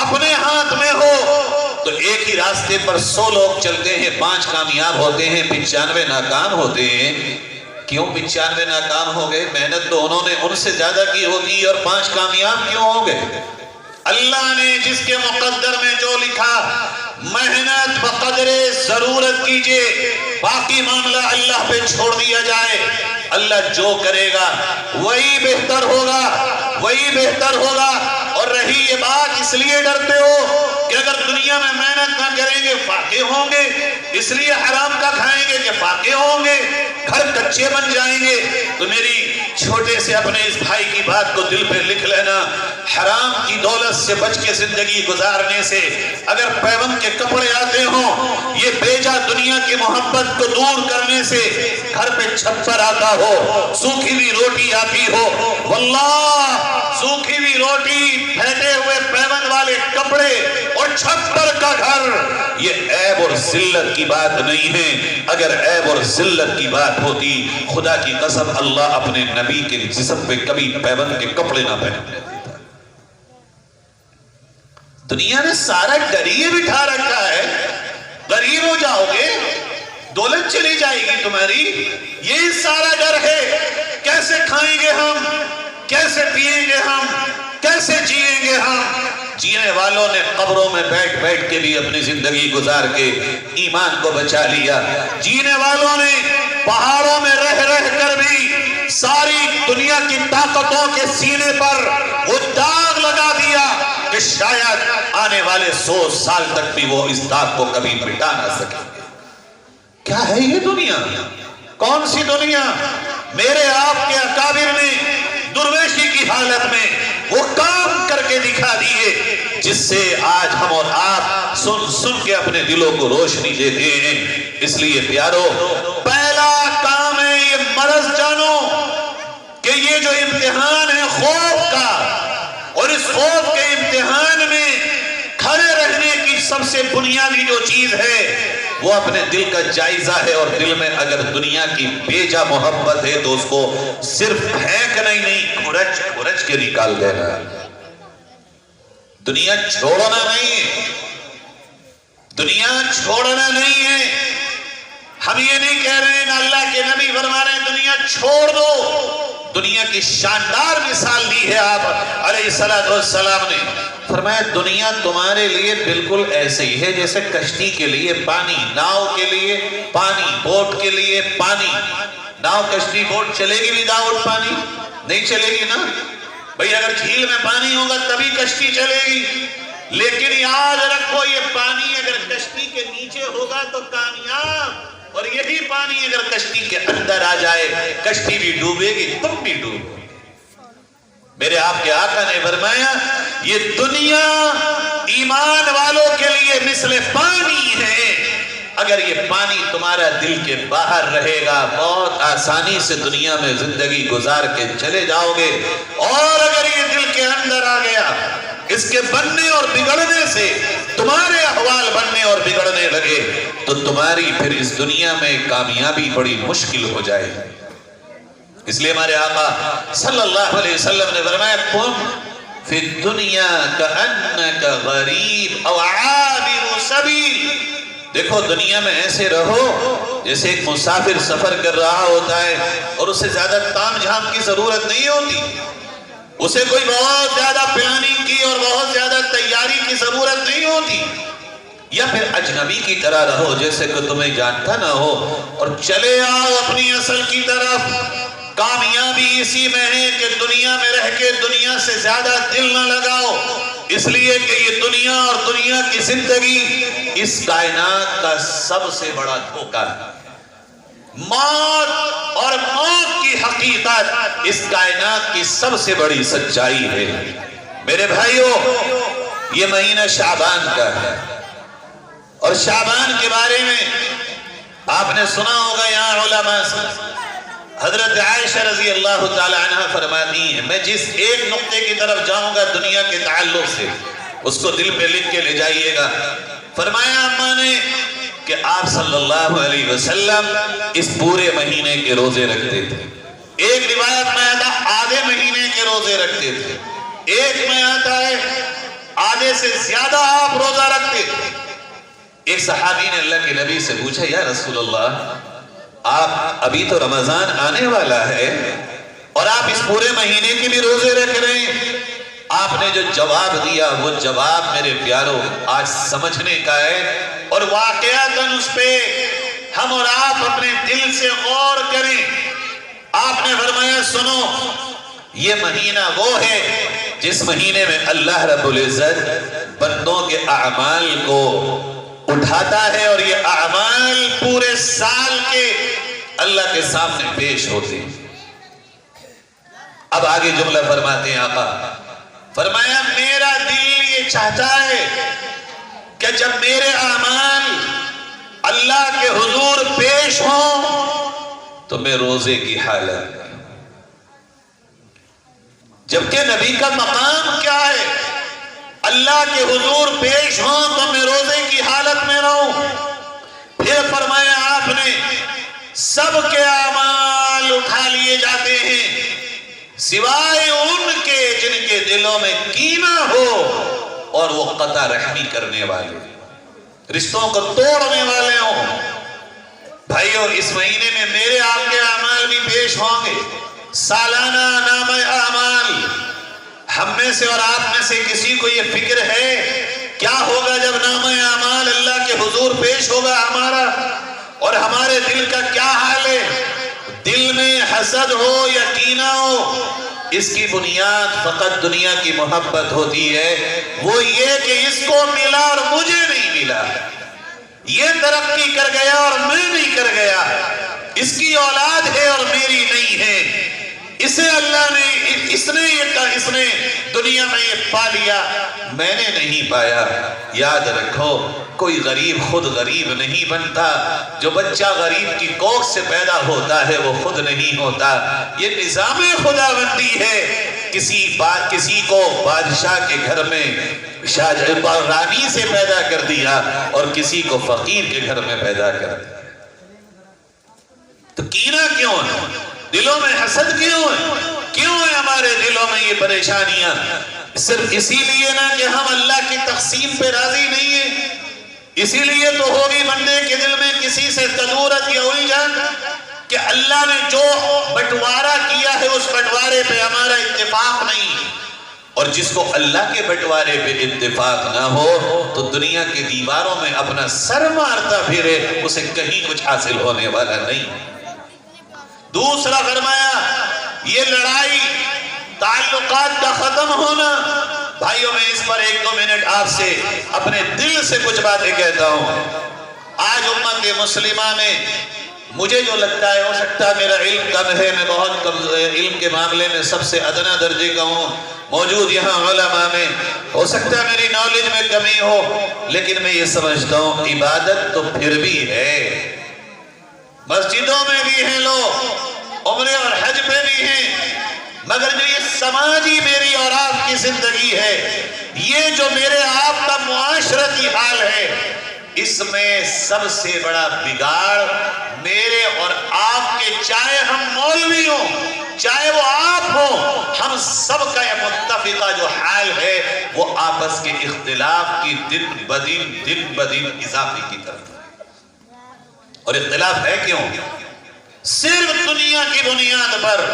اپنے ہاتھ میں ہو تو ایک ہی راستے پر 100 لوگ چلتے ہیں، 5 کامیاب ہوتے ہیں، 95 ناکام ہوتے ہیں۔ کیوں 95 ناکام ہو گئے؟ محنت تو انہوں نے ان سے زیادہ کی ہوگی، اور 5 کامیاب کیوں ہو گئے؟ اللہ نے جس کے مقدر میں جو لکھا، محنت بقدر ضرورت کیجئے، باقی معاملہ اللہ پہ چھوڑ دیا جائے، اللہ جو کرے گا وہی بہتر ہوگا، وہی بہتر ہوگا۔ اور رہی یہ بات اس لیے ڈرتے ہو کہ اگر دنیا میں محنت نہ کریں گے فاقے ہوں گے، اس لیے حرام کا کھائیں گے کہ فاقے ہوں گے، گھر کچے بن جائیں گے۔ تو میری چھوٹے سے اپنے اس بھائی کی بات کو دل پہ لکھ لینا، حرام کی دولت سے بچ کے زندگی گزارنے سے، اگر پیوند کے کپڑے آتے ہوں، یہ بیجا دنیا کی محبت کو دور کرنے سے، گھر پہ چھپر آتا ہو، سوکھی ہوئی روٹی آتی ہو، واللہ سوکھی ہوئی روٹی، پھیٹے ہوئے پیوند والے کپڑے اور چھپر کا گھر، یہ عیب اور ذلت کی بات نہیں ہے۔ اگر عیب اور ذلت کی بات ہوتی، خدا کی قسم اللہ اپنے نبی کے جسم پہ کبھی پیوند کے کپڑے نہ پہنتے۔ دنیا نے سارا غریب بٹھا رکھا ہے، غریب ہو جاؤ گے، دولت چلی جائے گی تمہاری، یہ سارا ڈر ہے۔ کیسے کھائیں گے ہم، کیسے پیئیں گے ہم، کیسے جیئیں گے ہم؟ جینے والوں نے قبروں میں بیٹھ بیٹھ کے بھی اپنی زندگی گزار کے ایمان کو بچا لیا، جینے والوں نے پہاڑوں میں رہ رہ کر بھی ساری دنیا کی طاقتوں کے سینے پر وہ داغ لگا دیا کہ شاید آنے والے 100 سال تک بھی وہ اس داغ کو کبھی مٹا نہ سکے۔ کیا ہے یہ دنیا؟ کون سی دنیا؟ میرے آپ کے اکابر نے درویشی کی حالت میں وہ کام کر کے دکھا دیے جس سے آج ہم اور آپ سن سن کے اپنے دلوں کو روشنی دیتے ہیں۔ اس لیے پیارو، پہلا کام ہے یہ مرض جانو کہ یہ جو امتحان ہے خوف کا، اور اس خوف کے امتحان میں کھڑے رہنے کی سب سے بنیادی جو چیز ہے وہ اپنے دل کا جائزہ ہے، اور دل میں اگر دنیا کی بیجا محبت ہے تو اس کو صرف پھینکنا ہی نہیں، کھرچ کے نکال دینا۔ دنیا چھوڑنا نہیں ہے، دنیا چھوڑنا نہیں ہے۔ ہم یہ نہیں کہہ رہے ہیں، اللہ کے نبی فرما رہے ہیں دنیا چھوڑ دو۔ دنیا کی شاندار مثال دی ہے آپ علیہ السلام نے، فرمایا دنیا تمہارے لیے بالکل ایسے ہی ہے جیسے کشتی کے لیے پانی، ناؤ کے لیے پانی، بوٹ کے لیے پانی۔ ناؤ کشتی بوٹ چلے گی وداؤٹ پانی؟ نہیں چلے گی نا بھئی، اگر جھیل میں پانی ہوگا تبھی کشتی چلے گی۔ لیکن یاد رکھو یہ پانی اگر کشتی کے نیچے ہوگا تو کامیاب، اور یہی پانی اگر کشتی کے اندر آ جائے کشتی بھی ڈوبے گی، تم بھی ڈوبے گی۔ میرے آپ کے آقا نے فرمایا یہ دنیا ایمان والوں کے لیے مثل پانی ہے، اگر یہ پانی تمہارا دل کے باہر رہے گا بہت آسانی سے دنیا میں زندگی گزار کے چلے جاؤ گے، اور اگر یہ دل کے اندر آ گیا اس کے بننے اور بگڑنے سے تمہارے احوال بننے اور بگڑنے لگے لگے تو تمہاری پھر اس دنیا میں کامیابی بڑی مشکل ہو جائے. اس لیے ہمارے آقا صلی اللہ علیہ وسلم نے فرمایا کن فی الدنیا کأنک غریب او عابر سبیل. دیکھو دنیا میں ایسے رہو جیسے ایک مسافر سفر کر رہا ہوتا ہے اور اسے زیادہ تام جھام کی ضرورت نہیں ہوتی, اسے کوئی بہت زیادہ پلاننگ کی اور بہت زیادہ تیاری کی ضرورت نہیں ہوتی. یا پھر اجنبی کی طرح رہو جیسے کہ تمہیں جانتا نہ ہو اور چلے آؤ اپنی اصل کی طرف. کامیابی اسی میں ہے کہ دنیا میں رہ کے دنیا سے زیادہ دل نہ لگاؤ, اس لیے کہ یہ دنیا اور دنیا کی زندگی اس کائنات کا سب سے بڑا دھوکہ ہے. موت اور موت کی حقیقت اس کائنات کی سب سے بڑی سچائی ہے. میرے بھائیوں, یہ مہینہ شعبان کا ہے اور شعبان کے بارے میں آپ نے سنا ہوگا یہاں علماء سے. حضرت عائشہ رضی اللہ تعالی عنہ فرماتی ہیں میں جس ایک نقطے کی طرف جاؤں گا دنیا کے تعلق سے اس کو دل پہ لکھ کے لے جائیے گا. فرمایا اماں نے کہ آپ صلی اللہ علیہ وسلم اس پورے مہینے کے روزے رکھتے تھے. ایک روایت میں آتا آدھے مہینے کے روزے رکھتے تھے, ایک میں آتا ہے آدھے سے زیادہ آپ روزہ رکھتے تھے. ایک صحابی نے اللہ کے نبی سے پوچھا یا رسول اللہ آپ ابھی تو رمضان آنے والا ہے اور آپ اس پورے مہینے کے بھی روزے رکھ رہے ہیں. آپ نے جو جواب دیا وہ جواب میرے پیاروں آج سمجھنے کا ہے اور واقعاتاً اس پہ ہم اور آپ اپنے دل سے غور کریں. آپ نے فرمایا سنو, یہ مہینہ وہ ہے جس مہینے میں اللہ رب العزت بندوں کے اعمال کو اٹھاتا ہے اور یہ اعمال پورے سال کے اللہ کے سامنے پیش ہوتے ہیں. اب آگے جملہ فرماتے ہیں آقا, فرمایا میرا دل یہ چاہتا ہے کہ جب میرے اعمال اللہ کے حضور پیش ہوں تو میں روزے کی حالت میں, جبکہ نبی کا مقام کیا ہے اللہ کے حضور پیش ہوں تو میں روزے کی حالت میں رہوں. پھر فرمایا آپ نے سب کے اعمال اٹھا لیے جاتے ہیں سوائے ان کے جن کے دلوں میں کینہ ہو اور وہ قطع رحمی کرنے والے, رشتوں کو توڑنے والے ہوں. بھائیو اس مہینے میں میرے آپ کے اعمال بھی پیش ہوں گے, سالانہ نامہ اعمال. ہم میں سے اور آپ میں سے کسی کو یہ فکر ہے کیا ہوگا جب نامہ اعمال اللہ کے حضور پیش ہوگا ہمارا, اور ہمارے دل کا کیا حال ہے؟ دل میں حسد ہو یا کینہ ہو, اس کی بنیاد فقط دنیا کی محبت ہوتی ہے. وہ یہ کہ اس کو ملا اور مجھے نہیں ملا, یہ ترقی کر گیا اور میں نہیں کر گیا, اس کی اولاد ہے اور میری نہیں ہے, اسے اللہ نے اس نے دنیا میں یہ پا لیا میں نے نہیں پایا. یاد رکھو کوئی غریب خود غریب نہیں بنتا, جو بچہ غریب کی کوکھ سے پیدا ہوتا ہے وہ خود نہیں ہوتا. یہ نظام خداوندی ہے, کسی کو بادشاہ کے گھر میں رانی سے پیدا کر دیا اور کسی کو فقیر کے گھر میں پیدا کر دیا. تو کینہ کیوں ہے, دلوں میں حسد کیوں ہے ہمارے دلوں میں یہ پریشانیاں؟ صرف اسی لیے نہ کہ ہم اللہ کی تقسیم پہ راضی نہیں ہیں, اسی لیے تو ہوگی بندے کے دل میں کسی سے تدورت یا الجھن کہ اللہ نے جو بٹوارہ کیا ہے اس بٹوارے پہ ہمارا اتفاق نہیں. اور جس کو اللہ کے بٹوارے پہ اتفاق نہ ہو تو دنیا کی دیواروں میں اپنا سر مارتا پھرے, اسے کہیں کچھ حاصل ہونے والا نہیں. دوسرا فرمایا یہ لڑائی تعلقات کا ختم ہونا. بھائیوں میں اس پر 1-2 منٹ آپ سے اپنے دل سے کچھ باتیں کہتا ہوں. آج امت مسلمہ میں مجھے جو لگتا ہے, ہو سکتا ہے میرا علم کم ہے, میں بہت کم علم کے معاملے میں سب سے ادنا درجے کا ہوں, موجود یہاں علماء میں ہو سکتا ہے میری نالج میں کمی ہو, لیکن میں یہ سمجھتا ہوں عبادت تو پھر بھی ہے. مسجدوں میں بھی ہیں لوگ, عمرے اور حج پہ بھی ہیں, مگر جو یہ سماجی میری اور آپ کی زندگی ہے, یہ جو میرے آپ کا معاشرتی حال ہے, اس میں سب سے بڑا بگاڑ میرے اور آپ کے، چاہے ہم مولوی ہوں چاہے وہ آپ ہوں، ہم سب کا یہ متفقہ جو حال ہے وہ آپس کے اختلاف کی دن بدن اضافے کی طرف ہے۔ اور اختلاف ہے کیوں؟ صرف دنیا کی بنیاد پر،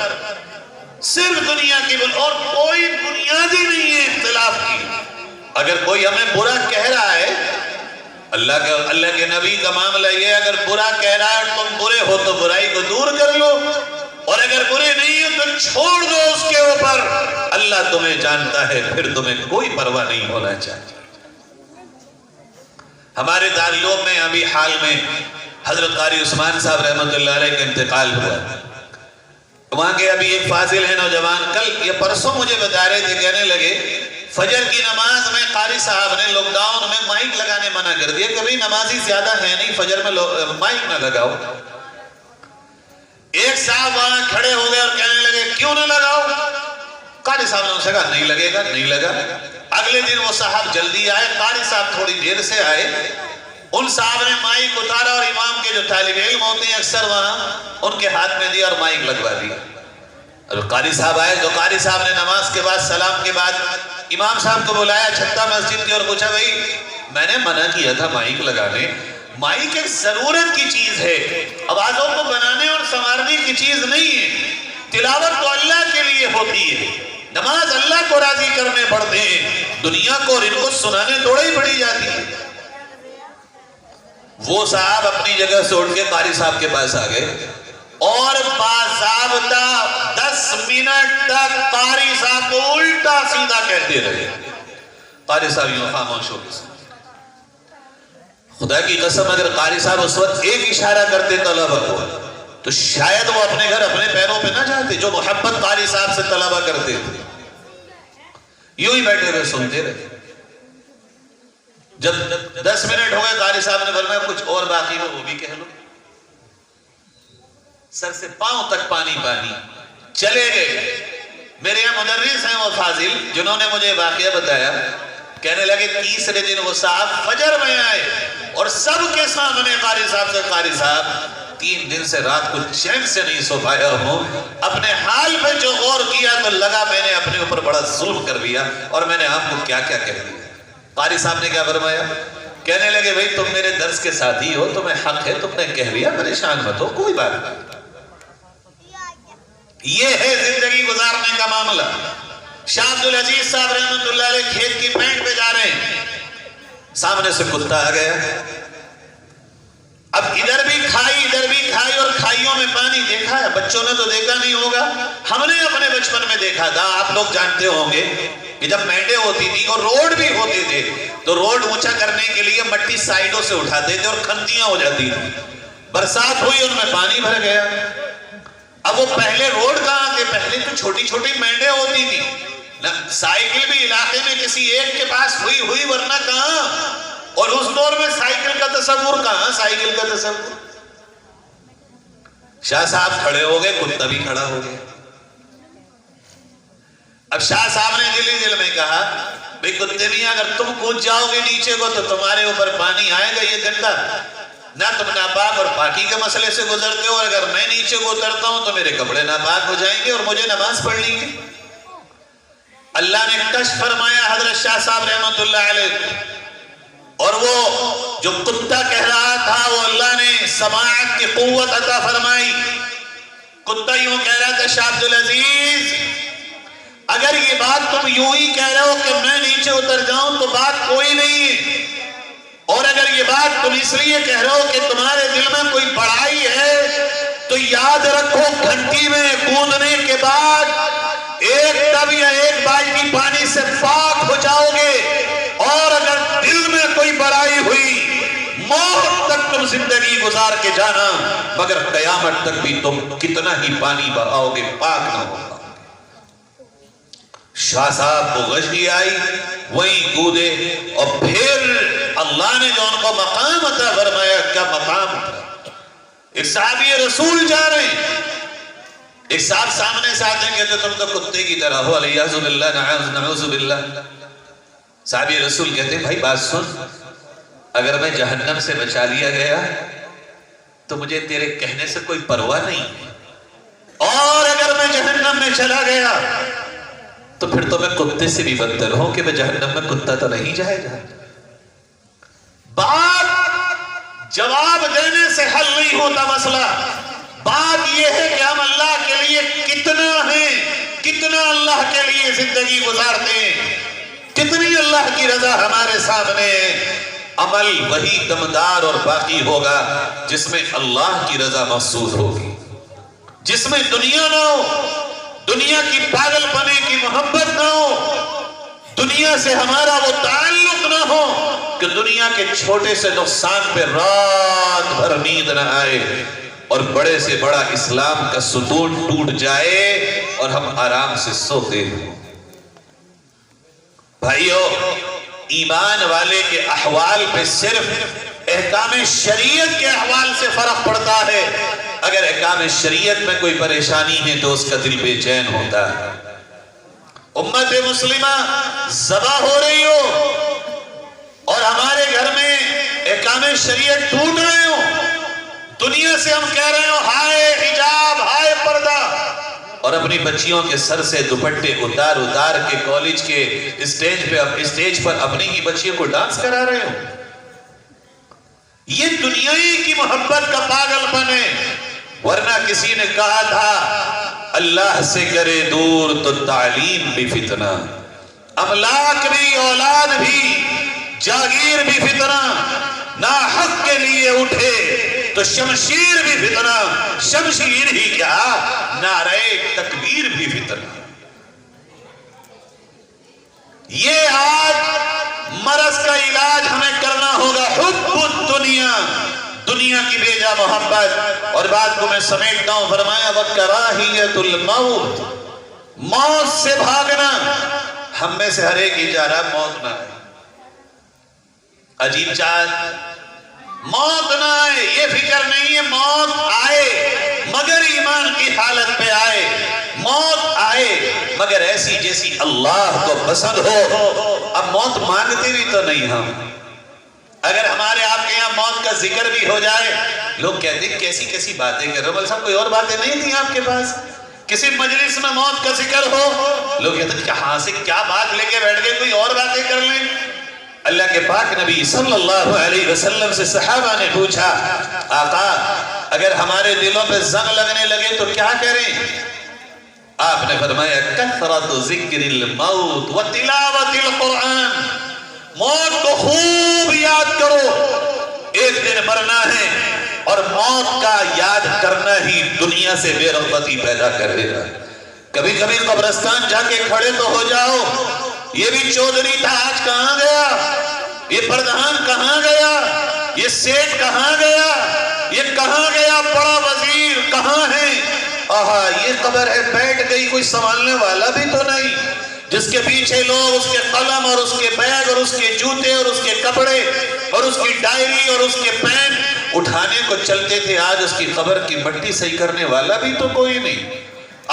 صرف دنیا کی بنیاد، اور کوئی بنیاد ہی نہیں ہے اختلاف کی۔ اگر کوئی ہمیں برا کہہ رہا ہے، اللہ کے نبی کا معاملہ یہ ہے، اگر برا کہہ رہا ہے تم برے ہو تو برائی کو دور کر لو، اور اگر برے نہیں ہو تو چھوڑ دو اس کے اوپر۔ اللہ تمہیں جانتا ہے، پھر تمہیں کوئی پرواہ نہیں ہونا چاہیے۔ ہمارے دارالعلوم میں ابھی حال میں حضرت قاری عثمان صاحب رحمۃ اللہ علیہ کا انتقال ہوا۔ وہاں کے ابھی ایک فاضل ہے نوجوان، کل یا پرسوں مجھے بتا رہے تھے، کہنے لگے فجر کی نماز میں قاری صاحب نے لاک ڈاؤن میں مائک لگانے منع کر دیا، کبھی نمازی زیادہ ہے نہیں، فجر میں مائک نہ لگاؤ۔ ایک صاحب وہاں کھڑے ہو گئے اور کہنے لگے کیوں نہ لگاؤ؟ قاری صاحب نے ان سے کہا نہیں لگے گا، نہیں لگا۔ اگلے دن وہ صاحب جلدی آئے، قاری صاحب تھوڑی دیر سے آئے، ان صاحب نے مائک اتارا اور امام کے جو طالب علم ہوتے ہیں اکثر وہاں، ان کے ہاتھ میں دیا اور مائک لگوا دیا۔ اور قاری صاحب آئے تو قاری صاحب نے نماز کے بعد سلام کے بعد امام صاحب کو بلایا چھتا مسجد کی اور پوچھا بھائی میں نے منع کیا تھا مائک لگانے، مائک ایک ضرورت کی چیز ہے، آوازوں کو بنانے اور سنوارنے کی چیز نہیں ہے۔ تلاوت تو اللہ کے لیے ہوتی ہے، نماز اللہ کو راضی کرنے پڑتے ہیں، دنیا کو اور ان کو سنانے تھوڑا ہی پڑی جاتی ہے۔ وہ صاحب اپنی جگہ سے اٹھ کے قاری صاحب کے پاس آ گئے اور باضابطہ 10 منٹ تک قاری صاحب کو الٹا سیدھا کہتے رہے۔ قاری صاحب یوں خاموش ہو گئے۔ خدا کی قسم اگر قاری صاحب اس وقت ایک اشارہ کرتے طلبہ کو تو شاید وہ اپنے گھر اپنے پیروں پہ نہ جاتے، جو محبت قاری صاحب سے طلبہ کرتے تھے۔ یوں ہی بیٹھے رہے، سنتے رہے۔ جب 10 منٹ ہو گئے قاری صاحب نے فرمایا کچھ اور باقی ہو وہ بھی کہہ لو۔ سر سے پاؤں تک پانی پانی، چلے گئے۔ میرے یہاں مدرس ہیں وہ فاضل جنہوں نے مجھے واقعہ بتایا، کہنے لگے تیسرے دن وہ صاحب فجر میں آئے اور سب کے سامنے قاری صاحب سے قاری صاحب 3 دن سے رات کو چین سے نہیں سو پایا ہوں، اپنے حال پہ جو غور کیا تو لگا میں نے اپنے اوپر بڑا ظلم کر لیا اور میں نے آپ کو کیا کیا کہہ دیا۔ قاری صاحب نے کیا فرمایا؟ کہنے لگے بھائی تم میرے درس کے ساتھی ہو، تمہیں حق ہے، تم نے کہہ لیا، پریشان مت ہو، کوئی بات نہیں۔ یہ ہے زندگی گزارنے کا معاملہ۔ شاہ عبدالعزیز صاحب رحمۃ اللہ علیہ کھیت کی پینٹ پہ جا رہے ہیں، سامنے سے کتا آ گیا، اب ادھر بھی کھائی اور کھائیوں میں پانی دیکھا ہے، بچوں نے تو دیکھا نہیں ہوگا، ہم نے اپنے بچپن میں دیکھا تھا، آپ لوگ جانتے ہوں گے کہ جب مینڈے ہوتی تھی اور روڈ بھی ہوتے تھے تو روڈ اونچا کرنے کے لیے مٹی سائیڈوں سے اٹھاتے تھے اور کھنتیاں ہو جاتی تھی، برسات ہوئی ان میں پانی بھر گیا۔ اب وہ پہلے روڈ کہاں تھے؟ پہلے تو چھوٹی چھوٹی مینڈے ہوتی تھی، سائیکل بھی علاقے میں کسی ایک کے پاس ہوئی ورنہ کہاں، اور اس دور میں سائیکل کا تصور کہاں، سائیکل کا تصور۔ شاہ صاحب کھڑے ہو گئے، کتا بھی کھڑا ہو گیا۔ اب شاہ صاحب نے دل میں کہا بھئی کتے بھی اگر تم کود جاؤ گے نیچے کو تو تمہارے اوپر پانی آئے گا یہ گندا، نہ تم ناپاک اور پاکی کے مسئلے سے گزرتے ہو، اگر میں نیچے کو اترتا ہوں تو میرے کپڑے ناپاک ہو جائیں گے اور مجھے نماز پڑھنی ہے۔ اللہ نے کشف فرمایا حضرت شاہ صاحب رحمۃ اللہ علیہ، اور وہ جو کتا کہہ رہا تھا وہ اللہ نے سماعت کی قوت عطا فرمائی۔ کتا یوں کہہ رہا تھا شاہ عبدالعزیز اگر یہ بات تم یوں ہی کہہ رہے ہو کہ میں نیچے اتر جاؤں تو بات کوئی نہیں ہے، اور اگر یہ بات تم اس لیے کہہ رہے ہو کہ تمہارے دل میں کوئی بڑائی ہے تو یاد رکھو گھنٹی میں کودنے کے بعد ایک ٹب یا ایک بالٹی پانی سے پاک ہو جاؤ گے، اور اگر دل میں کوئی بڑائی ہوئی موت تک تم زندگی گزار کے جانا، مگر قیامت تک بھی تم کتنا ہی پانی بہاؤ گے پاک نہ ہوگا۔ شاہ صاحب کو غشی آئی، وہیں کودے، اور پھر اللہ نے جو ان کو مقام عطا فرمایا، کیا مقام تھا۔ ایک صحابی رسول جا رہے ہیں، ایک صاحب سامنے سے آتے ہیں، کہتے تم تو کتے کی طرح ہو، علیہ باللہ نعوذ باللہ۔ صحابی رسول کہتے ہیں بھائی بات سن، اگر میں جہنم سے بچا لیا گیا تو مجھے تیرے کہنے سے کوئی پرواہ نہیں، اور اگر میں جہنم میں چلا گیا تو پھر تو میں کتے سے بھی بدتر ہوں کہ میں جہنم میں کتا تو نہیں جائے گا۔ بات جواب دینے سے حل نہیں ہوتا مسئلہ، بات یہ ہے کہ ہم اللہ کے لیے کتنا ہیں، کتنا اللہ کے لیے زندگی گزارتے ہیں، کتنی اللہ کی رضا ہمارے سامنے ہے۔ عمل وہی دمدار اور باقی ہوگا جس میں اللہ کی رضا محسوس ہوگی، جس میں دنیا نہ ہو، دنیا کی پاگل پنے کی محبت نہ ہو، دنیا سے ہمارا وہ تعلق نہ ہو کہ دنیا کے چھوٹے سے نقصان پہ رات بھر نیند نہ آئے اور بڑے سے بڑا اسلام کا ستون ٹوٹ جائے اور ہم آرام سے سوتے ہیں۔ بھائیو، ایمان والے کے احوال پہ صرف احکام شریعت کے احوال سے فرق پڑتا ہے۔ اگر احکام شریعت میں کوئی پریشانی ہے تو اس کا دل بے چین ہوتا ہے۔ امت مسلمہ ذبح ہو رہی ہو اور ہمارے گھر میں احکام شریعت ٹوٹ رہے ہو، دنیا سے ہم کہہ رہے ہو ہائے حجاب، ہائے پردہ، اور اپنی بچیوں کے سر سے دوپٹے اتار اتار کے کالج کے اسٹیج پر اپنی ہی بچیوں کو ڈانس کرا رہے ہو۔ یہ دنیائی کی محبت کا پاگل پن ہے، ورنہ کسی نے کہا تھا اللہ سے کرے دور تو تعلیم بھی فتنہ، املاک بھی، اولاد بھی، جاگیر بھی فتنہ، ناحق کے لیے اٹھے تو شمشیر بھی فتنہ، شمشیر ہی کیا نعرہ تکبیر بھی فتنہ۔ یہ آج مرض کا علاج ہمیں کرنا ہوگا، حب الدنیا، دنیا کی بیجا محبت۔ اور بات کو میں سمیٹتا ہوں، فرمایا وَكَرَاهِيَةُ الْمَوْتِ، موت سے بھاگنا۔ ہم میں سے ہر ایک ہی چاہ رہا موت نہ آئے، عجیب چاہت موت نہ آئے، یہ فکر نہیں ہے موت آئے مگر ایمان کی حالت پہ آئے، موت آئے مگر ایسی جیسی اللہ کو پسند ہو۔ اب موت مانگتے بھی تو نہیں ہم، اگر ہمارے آپ کے یہاں موت کا ذکر بھی ہو جائے، لوگ کہتے ہیں کیسی کیسی باتیں کر رہے ہو، صاحب کوئی اور باتیں نہیں تھیں آپ کے پاس؟ کسی مجلس میں موت کا ذکر ہو، لوگ کہتے ہیں کہاں سے کیا بات لے کے بیٹھ گئے، کوئی اور باتیں کر لیں۔ اللہ کے پاک نبی صلی اللہ علیہ وسلم سے صحابہ نے پوچھا آقا اگر ہمارے دلوں پہ زنگ لگنے لگے تو کیا کریں؟ آپ نے فرمایا کثرت ذکر الموت و تلاوت القرآن، موت کو خوب یاد کرو، ایک دن مرنا ہے اور موت کا یاد کرنا ہی دنیا سے بے رغبتی پیدا کر دے گا۔ کبھی کبھی قبرستان جا کے کھڑے تو ہو جاؤ، یہ بھی چودھری تھا آج کہاں گیا، یہ پردھان کہاں گیا، یہ سیٹ کہاں گیا، یہ کہاں گیا، بڑا وزیر کہاں ہے؟ آہا یہ قبر ہے، بیٹھ گئی، کوئی سنبھالنے والا بھی تو نہیں، جس کے پیچھے لوگ اس کے قلم اور اس کے بیگ اور اس کے جوتے اور اس کے کپڑے اور اس کی ڈائری اور اس کے پین اٹھانے کو چلتے تھے، آج اس کی قبر کی مٹی صحیح کرنے والا بھی تو کوئی نہیں،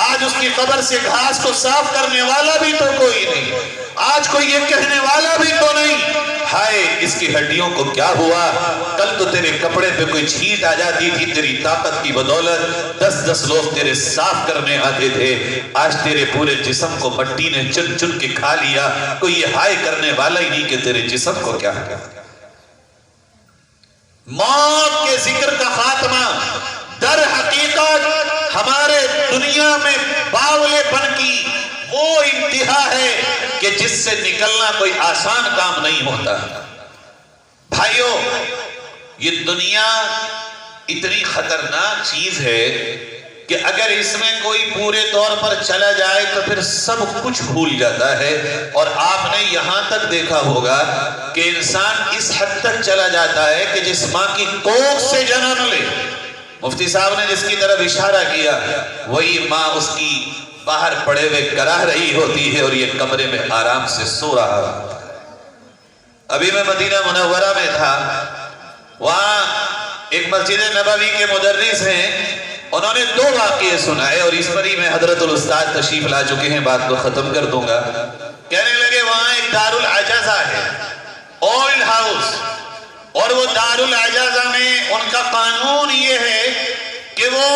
آج اس کی قبر سے گھاس کو صاف کرنے والا بھی تو کوئی نہیں، آج کوئی یہ کہنے والا بھی تو نہیں ہائے اس کی ہڈیوں کو کیا ہوا، کل تو تیرے کپڑے پہ کوئی چھینٹ آ جاتی تھی، تیری طاقت کی بدولت 10 لوگ تیرے صاف کرنے آتے تھے، آج تیرے پورے جسم کو مٹی نے چن چن کے کھا لیا، کوئی یہ ہائے کرنے والا ہی نہیں کہ تیرے جسم کو کیا ہے۔ موت کے ذکر کا خاتمہ در حقیقت ہمارے دنیا میں باولے پن کی وہ انتہا ہے کہ جس سے نکلنا کوئی آسان کام نہیں ہوتا۔ بھائیو یہ دنیا اتنی خطرناک چیز ہے کہ اگر اس میں کوئی پورے طور پر چلا جائے تو پھر سب کچھ بھول جاتا ہے، اور آپ نے یہاں تک دیکھا ہوگا کہ انسان اس حد تک چلا جاتا ہے کہ جس ماں کی کوکھ سے جنم لے، مفتی صاحب نے جس کی طرف اشارہ کیا، وہی ماں اس کی باہر پڑے ہوئے کراہ رہی ہوتی ہے اور یہ کمرے میں آرام سے سو رہا ہوتا ہے۔ ابھی میں مدینہ منورہ میں تھا، وہاں ایک مسجد نبوی کے مدرس ہیں، انہوں نے 2 واقعے سنائے اور اس پر ہی میں حضرت الاستاذ تشریف لا چکے ہیں، بات کو ختم کر دوں گا۔ کہنے لگے وہاں ایک دار العجزہ ہے، اولڈ ہاؤس، اور وہ دارالعجازہ میں ان کا قانون یہ ہے کہ وہ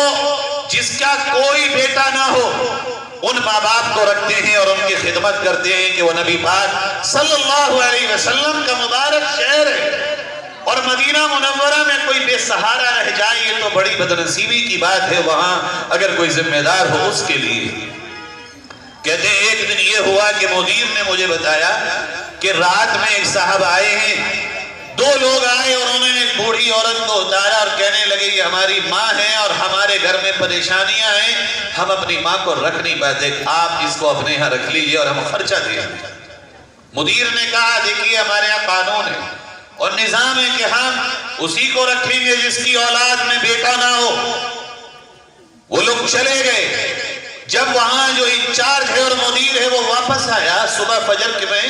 جس کا کوئی بیٹا نہ ہو ان ماں باپ کو رکھتے ہیں اور ان کی خدمت کرتے ہیں کہ وہ نبی پاک صلی اللہ علیہ وسلم کا مبارک شہر ہے، اور مدینہ منورہ میں کوئی بے سہارا رہ جائے یہ تو بڑی بدنصیبی کی بات ہے، وہاں اگر کوئی ذمہ دار ہو اس کے لیے۔ کہتے ہیں ایک دن یہ ہوا کہ مدیر نے مجھے بتایا کہ رات میں ایک صاحب آئے ہیں، دو لوگ آئے اور انہوں نے ایک بوڑھی عورت کو اتارا اور کہنے لگے یہ ہماری ماں ہے اور ہمارے گھر میں پریشانیاں ہیں، ہم اپنی ماں کو رکھ نہیں پاتے، آپ اس کو اپنے ہاں رکھ لیجئے اور ہم خرچہ دیں گے۔ مدیر نے کہا دیکھیے ہمارے یہاں قانون ہے اور نظام ہے کہ ہم اسی کو رکھیں گے جس کی اولاد میں بیٹا نہ ہو۔ وہ لوگ چلے گئے، جب وہاں جو انچارج ہے اور مدیر ہے وہ واپس آیا صبح فجر کے میں،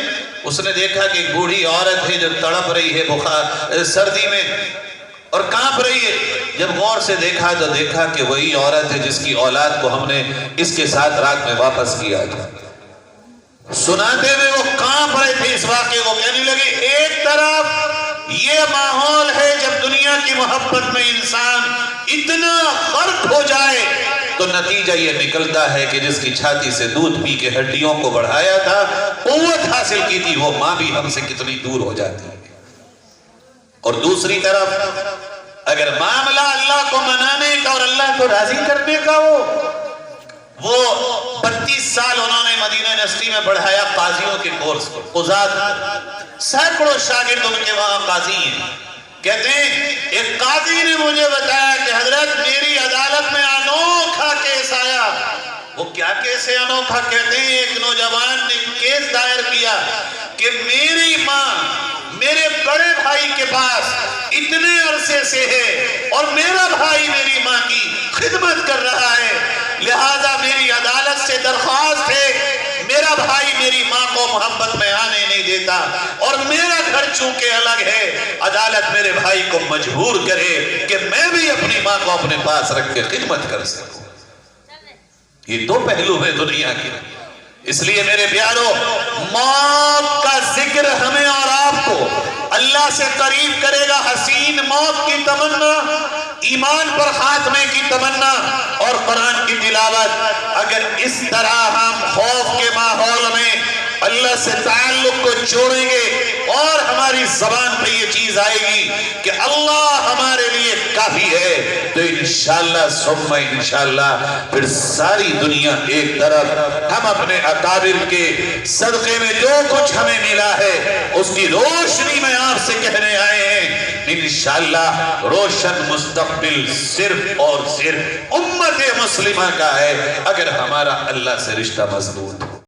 اس نے دیکھا کہ ایک بوڑھی عورت ہے جو تڑپ رہی ہے بخار سردی میں اور کانپ رہی ہے۔ جب غور سے دیکھا تو دیکھا کہ وہی عورت ہے جس کی اولاد کو ہم نے اس کے ساتھ رات میں واپس کیا تھا۔ سناتے ہوئے وہ کانپ رہے تھے اس واقعے کو، کہنے لگے ایک طرف یہ ماحول ہے جب دنیا کی محبت میں انسان اتنا غرق ہو جائے تو نتیجہ یہ نکلتا ہے کہ جس کی چھاتی سے دودھ پی کے ہڈیوں کو بڑھایا تھا، قوت حاصل کی تھی، وہ ماں بھی ہم سے کتنی دور ہو جاتی ہے۔ اور دوسری طرف اگر معاملہ اللہ کو منانے کا اور اللہ کو راضی کرنے کا ہو، وہ 32 سال انہوں نے مدینہ یونیورسٹی میں پڑھایا قاضیوں کے کورس کو، قضات، سینکڑوں شاگرد ان کے وہاں قاضی ہیں۔ کہتے ہیں ایک قاضی نے مجھے بتایا کہ حضرت میری عدالت میں انوکھا کیس آیا۔ وہ کیا کیس ہے انوکھا؟ کہتے ہیں ایک نوجوان نے کیس دائر کیا کہ میری ماں میرے بڑے بھائی کے پاس اتنے عرصے سے ہے اور میرا بھائی میری ماں کی خدمت کر رہا ہے، لہذا میری عدالت سے درخواست ہے میرا بھائی میری ماں کو محبت میں آنے نہیں دیتا اور میرا گھر چونکہ الگ ہے، عدالت میرے بھائی کو مجبور کرے کہ میں بھی اپنی ماں کو اپنے پاس رکھ کے خدمت کر سکوں۔ یہ دو پہلو ہیں دنیا کے، اس لیے میرے پیارو موت کا ذکر ہمیں اور آپ کو اللہ سے قریب کرے گا۔ حسین موت کی تمنا، ایمان پر خاتمے کی تمنا اور قرآن کی تلاوت، اگر اس طرح ہم خوف کے ماحول میں اللہ سے تعلق کو جوڑیں گے اور ہماری زبان پہ یہ چیز آئے گی کہ اللہ ہمارے لیے کافی ہے، تو انشاءاللہ ثم انشاءاللہ پھر ساری دنیا ایک طرف ہم اپنے اکابر کے صدقے میں جو کچھ ہمیں ملا ہے اس کی روشنی میں آپ سے کہنے آئے ہیں انشاءاللہ روشن مستقبل صرف اور صرف امت مسلمہ کا ہے اگر ہمارا اللہ سے رشتہ مضبوط ہو۔